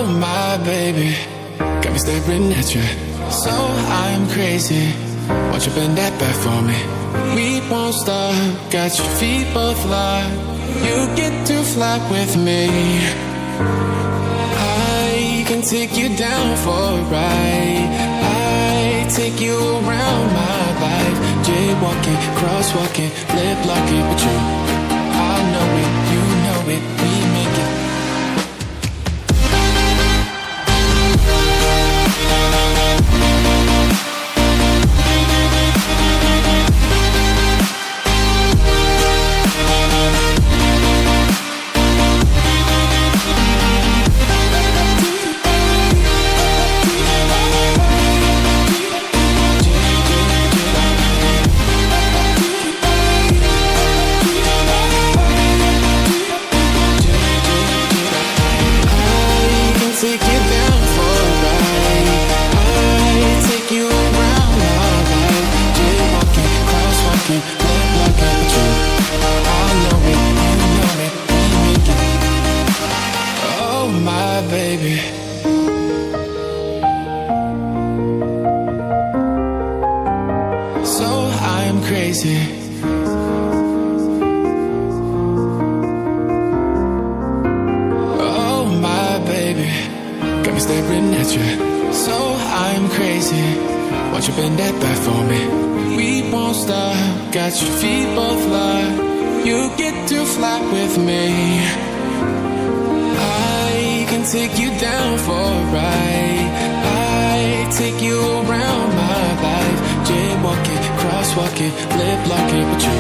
Oh my baby, got me staring at you. So I'm crazy, won't you bend that back for me? We won't stop, got your feet both locked. You get to fly with me. I can take you down for a ride. I take you around my life. Jaywalking, crosswalking, lip locking. But you, I know it, you know it, we make it. Baby, so I'm crazy. Oh my baby, got me staring at you. So I'm crazy, won't you bend that back for me? We won't stop, got your feet both locked. You get to fly with me. Take you down for a ride. I take you around my life. Jaywalking, crosswalking, lip locking. But you,